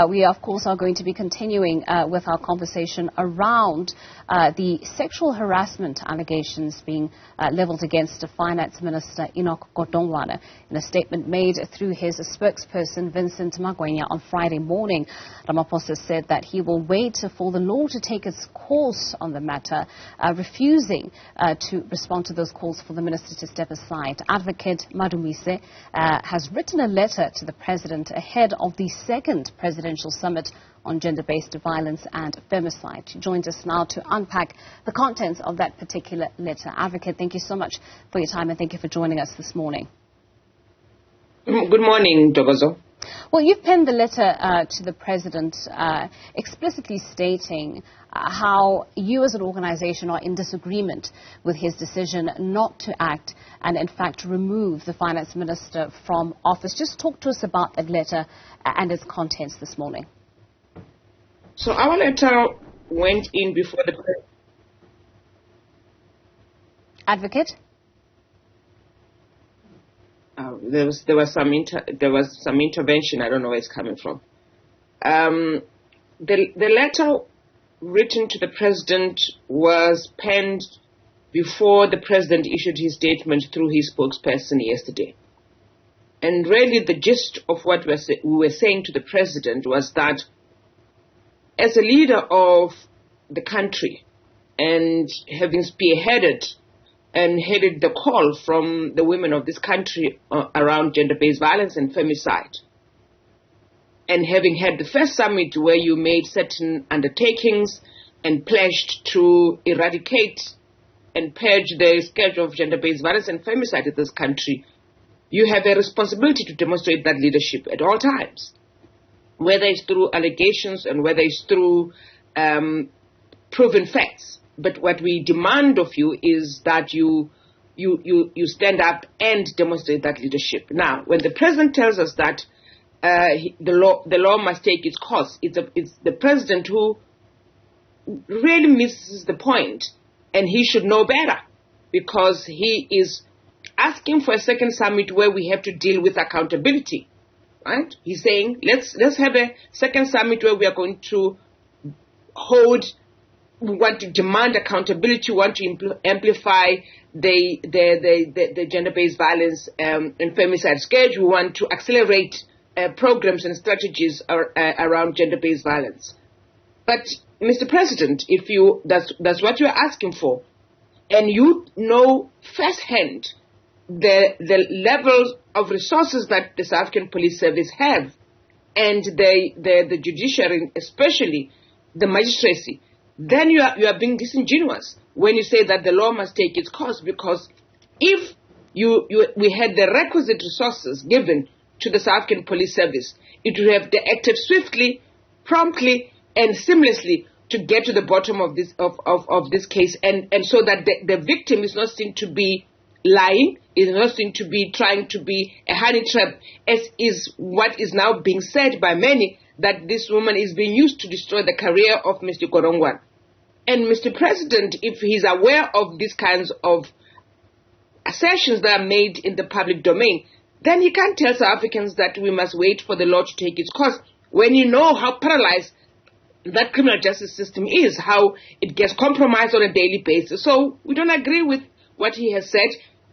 We, of course, are going to be continuing with our conversation around the sexual harassment allegations being leveled against Finance Minister Enoch Godongwana. In a statement made through his spokesperson, Vincent Magwenya, on Friday morning, Ramaphosa said that he will wait for the law to take its course on the matter, refusing to respond to those calls for the minister to step aside. Advocate Madumise has written a letter to the president ahead of the second presidential summit on gender-based violence and femicide. She joins us now to unpack the contents of that particular letter. Advocate, thank you so much for your time and thank you for joining us this morning. Good morning, Dogozo. Well, you've penned the letter to the president explicitly stating how you as an organization are in disagreement with his decision not to act and, in fact, remove the finance minister from office. Just talk to us about that letter and its contents this morning. So our letter went in before the president. Advocate? There was some intervention. I don't know where it's coming from. The letter written to the president was penned before the president issued his statement through his spokesperson yesterday. And really the gist of what we were saying to the president was that as a leader of the country and having spearheaded and headed the call from the women of this country around gender-based violence and femicide, and having had the first summit where you made certain undertakings and pledged to eradicate and purge the scourge of gender-based violence and femicide in this country, you have a responsibility to demonstrate that leadership at all times, whether it's through allegations and whether it's through proven facts. But what we demand of you is that you stand up and demonstrate that leadership. Now, when the president tells us that the law must take its course, it's the president who really misses the point, and he should know better, because he is asking for a second summit where we have to deal with accountability. Right? He's saying let's have a second summit where we are going to we want to demand accountability, we want to amplify the gender-based violence and femicide scourge. We want to accelerate programs and strategies around gender-based violence. But, Mr. President, if that's what you're asking for, and you know firsthand the levels of resources that the South African Police Service have, and the judiciary, especially the magistracy, then you are being disingenuous when you say that the law must take its course, because if we had the requisite resources given to the South African Police Service, it would have acted swiftly, promptly, and seamlessly to get to the bottom of this case, and so that the victim is not seen to be lying, is not seen to be trying to be a honey trap, as is what is now being said by many, that this woman is being used to destroy the career of Mr. Godongwana. And Mr. President, if he's aware of these kinds of assertions that are made in the public domain, then he can't tell South Africans that we must wait for the law to take its course, when you know how paralyzed that criminal justice system is, how it gets compromised on a daily basis. So we don't agree with what he has said.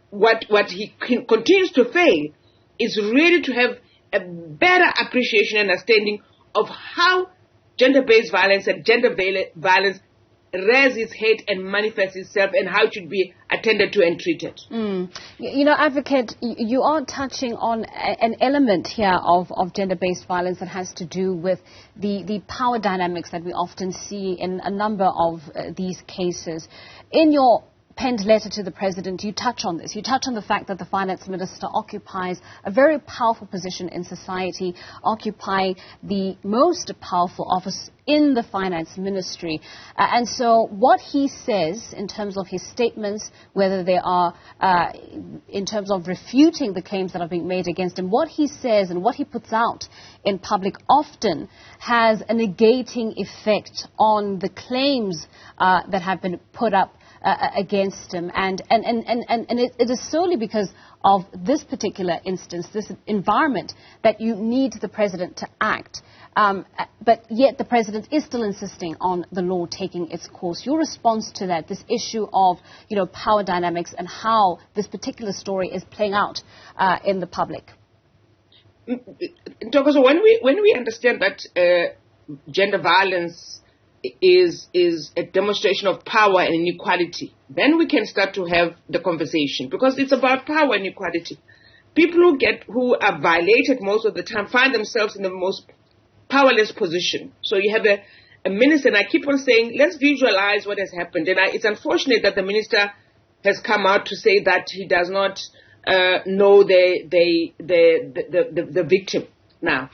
What he continues to fail is really to have a better appreciation and understanding of how gender-based violence and gender violence rears its head and manifests itself, and how it should be attended to and treated. You know, Advocate, you are touching on an element here of gender-based violence that has to do with the power dynamics that we often see in a number of these cases. In your penned letter to the president, you touch on this. You touch on the fact that the finance minister occupies a very powerful position in society, occupying the most powerful office in the finance ministry. And so what he says in terms of his statements, whether they are in terms of refuting the claims that are being made against him, what he says and what he puts out in public often has a negating effect on the claims that have been put up against him, and it is solely because of this particular instance, this environment, that you need the president to act. But yet the president is still insisting on the law taking its course. Your response to that, this issue of, power dynamics and how this particular story is playing out in the public? So when we understand that gender violence is a demonstration of power and inequality, then we can start to have the conversation, because it's about power and equality. People who are violated most of the time find themselves in the most powerless position. So you have a minister, and I keep on saying, let's visualize what has happened. And it's unfortunate that the minister has come out to say that he does not know the victim. Now,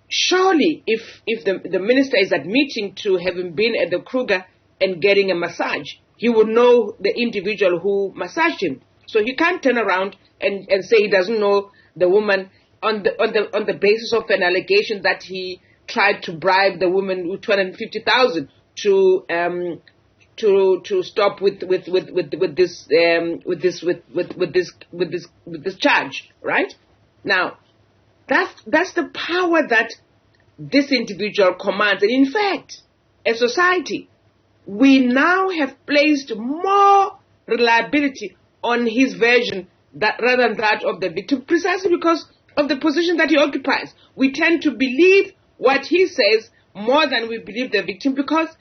surely, if the minister is admitting to having been at the Kruger and getting a massage, he would know the individual who massaged him. So he can't turn around and say he doesn't know the woman on the basis of an allegation that he tried to bribe the woman with $250,000 to stop with this charge, right? Now, that's the power that this individual commands. And in fact, as society, we now have placed more reliability on his version rather than that of the victim, precisely because of the position that he occupies. We tend to believe what he says more than we believe the victim, because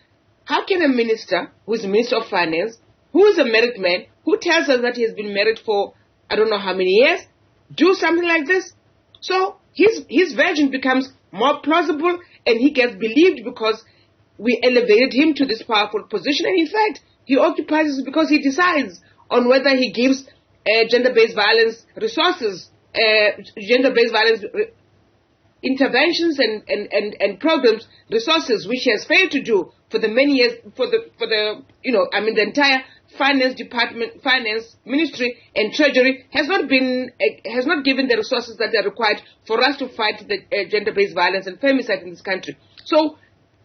how can a minister, who is Minister of Finance, who is a married man, who tells us that he has been married for I don't know how many years, do something like this? So his version becomes more plausible, and he gets believed because we elevated him to this powerful position. And in fact, he occupies it because he decides on whether he gives gender-based violence resources, gender-based violence interventions and programs resources, which he has failed to do for the many years, the entire finance department, finance ministry and treasury has not given the resources that are required for us to fight the gender-based violence and femicide in this country. So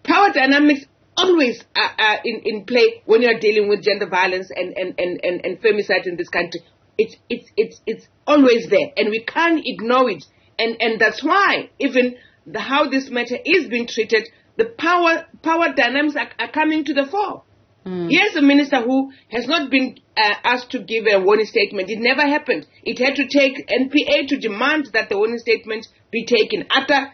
power dynamics always are in play when you are dealing with gender violence and femicide in this country. It's always there, and we can't ignore it. And that's why even how this matter is being treated, the power dynamics are coming to the fore. Here's a minister who has not been asked to give a warning statement. It never happened. It had to take NPA to demand that the warning statement be taken after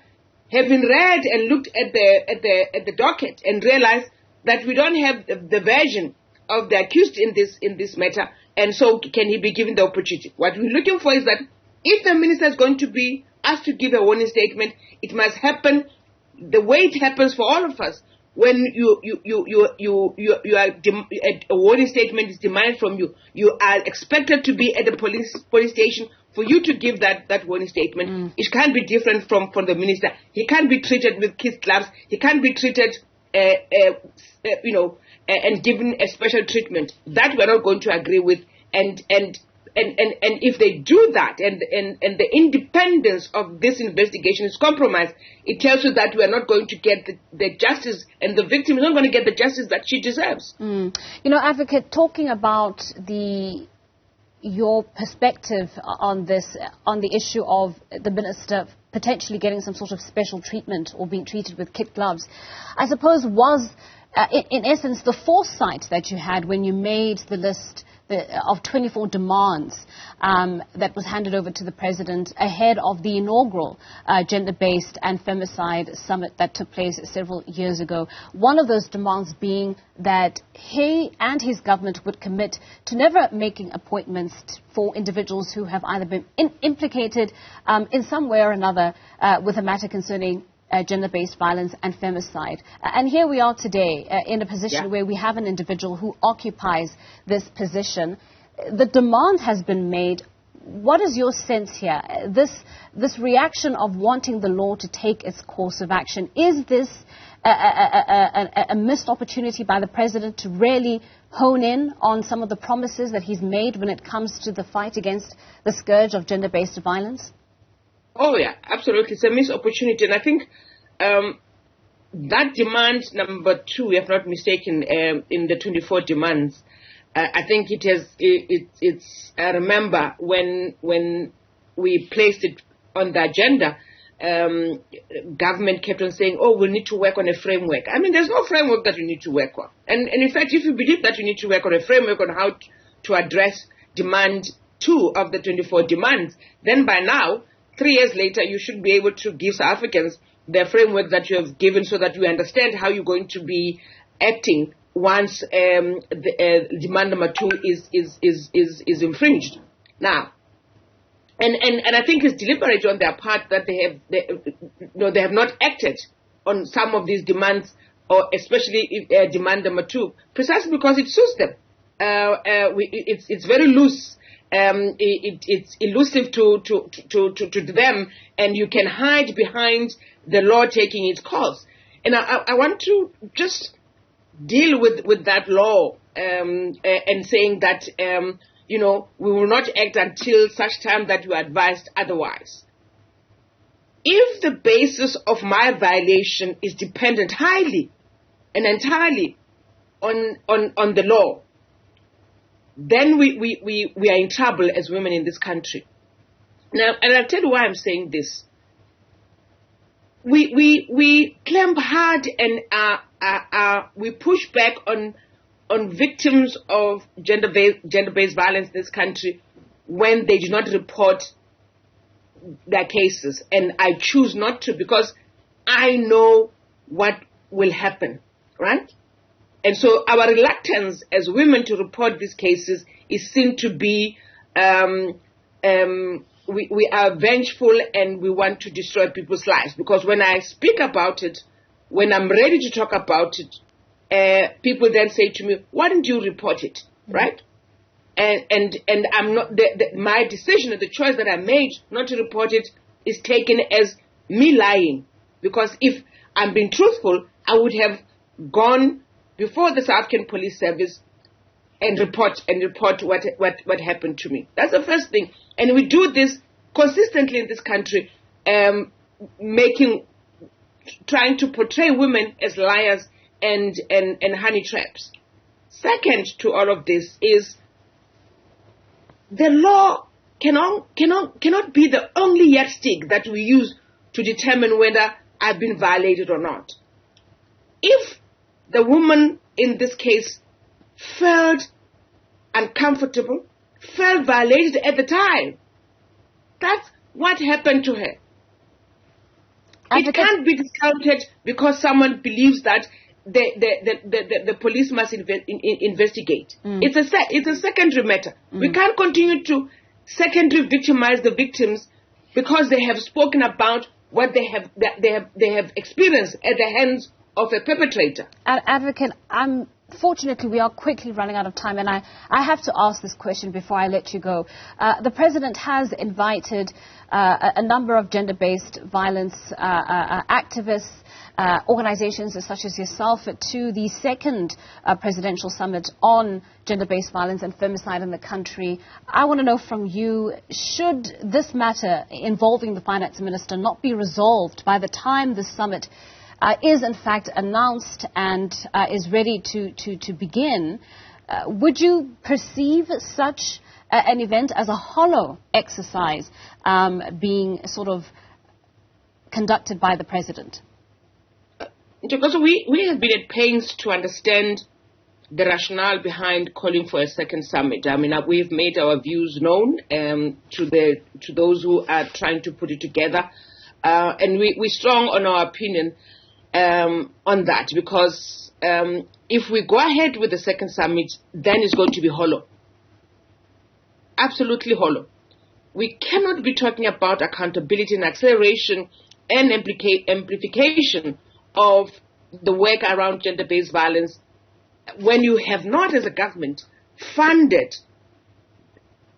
having read and looked at the docket and realized that we don't have the version of the accused in this matter, and so can he be given the opportunity? What we're looking for is that if the minister is going to be asked to give a warning statement, it must happen the way it happens for all of us. When a warning statement is demanded from you, you are expected to be at the police station for you to give that warning statement. It can't be different from the minister. He can't be treated with kid gloves. He can't be treated, and given a special treatment. That we're not going to agree with. And if they do that, and the independence of this investigation is compromised, it tells you that we are not going to get the justice, and the victim is not going to get the justice that she deserves. Advocate, talking about your perspective on this, on the issue of the minister potentially getting some sort of special treatment or being treated with kid gloves, I suppose was, in essence, the foresight that you had when you made the list of 24 demands that was handed over to the president ahead of the inaugural Gender-Based and Femicide Summit that took place several years ago. One of those demands being that he and his government would commit to never making appointments for individuals who have either been implicated in some way or another with a matter concerning gender-based violence and femicide. And here we are today in a position where we have an individual who occupies this position. The demand has been made. What is your sense here? This reaction of wanting the law to take its course of action, is this a missed opportunity by the president to really hone in on some of the promises that he's made when it comes to the fight against the scourge of gender-based violence? Oh, yeah, absolutely. It's a missed opportunity. And I think that demand number 2, if not mistaken, in the 24 demands, I think I remember when we placed it on the agenda, government kept on saying, oh, we need to work on a framework. I mean, there's no framework that you need to work on. And in fact, if you believe that you need to work on a framework on how to address demand 2 of the 24 demands, then by now, 3 years later, you should be able to give South Africans the framework that you have given so that you understand how you're going to be acting once demand number 2 is infringed. Now, and I think it's deliberate on their part that they have not acted on some of these demands, or especially demand number 2, precisely because it suits them. It's very loose. It's elusive to them, and you can hide behind the law taking its course. And I want to just deal with that law and saying that we will not act until such time that you are advised otherwise. If the basis of my violation is dependent highly and entirely on the law, then we are in trouble as women in this country. Now, and I'll tell you why I'm saying this. We clamp hard and we push back on victims of gender-based violence in this country when they do not report their cases. And I choose not to because I know what will happen, right? And so our reluctance as women to report these cases is seen to be we are vengeful and we want to destroy people's lives. Because when I speak about it, when I'm ready to talk about it, people then say to me, why didn't you report it, right? And I'm not, my decision, the choice that I made not to report it is taken as me lying. Because if I'm being truthful, I would have gone before the South African Police Service and report what happened to me. That's the first thing. And we do this consistently in this country, trying to portray women as liars and honey traps. Second to all of this is the law cannot be the only yardstick that we use to determine whether I've been violated or not. If the woman in this case felt uncomfortable, felt violated at the time, that's what happened to her. It can't be discounted because someone believes that the police must investigate. It's a secondary matter. We can't continue to secondary victimize the victims because they have spoken about what they have experienced at the hands of a perpetrator. Advocate, unfortunately, we are quickly running out of time, and I have to ask this question before I let you go. The President has invited a number of gender-based violence activists, organizations such as yourself, to the second presidential summit on gender-based violence and femicide in the country. I want to know from you, should this matter involving the finance minister not be resolved by the time the summit is in fact announced and is ready to begin, would you perceive such an event as a hollow exercise being sort of conducted by the President? Because we have been at pains to understand the rationale behind calling for a second summit. I mean, we've made our views known to those who are trying to put it together, and we're strong on our opinion on that, because if we go ahead with the second summit, then it's going to be hollow. Absolutely hollow. We cannot be talking about accountability and acceleration and amplification of the work around gender-based violence when you have not, as a government, funded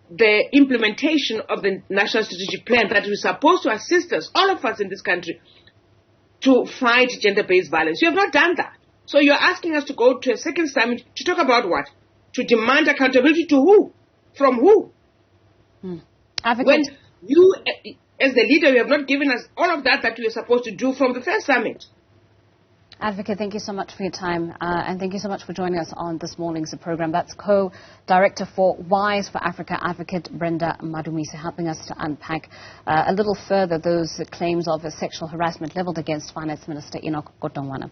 the implementation of the National Strategic Plan that is supposed to assist us, all of us in this country, to fight gender-based violence. You have not done that. So you're asking us to go to a second summit to talk about what? To demand accountability to who? From who? When you, as the leader, you have not given us all of that you were supposed to do from the first summit. Advocate, thank you so much for your time, and thank you so much for joining us on this morning's program. That's co-director for Wise4Africa, Advocate Brenda Madumise, helping us to unpack a little further those claims of sexual harassment leveled against Finance Minister Enoch Godongwana.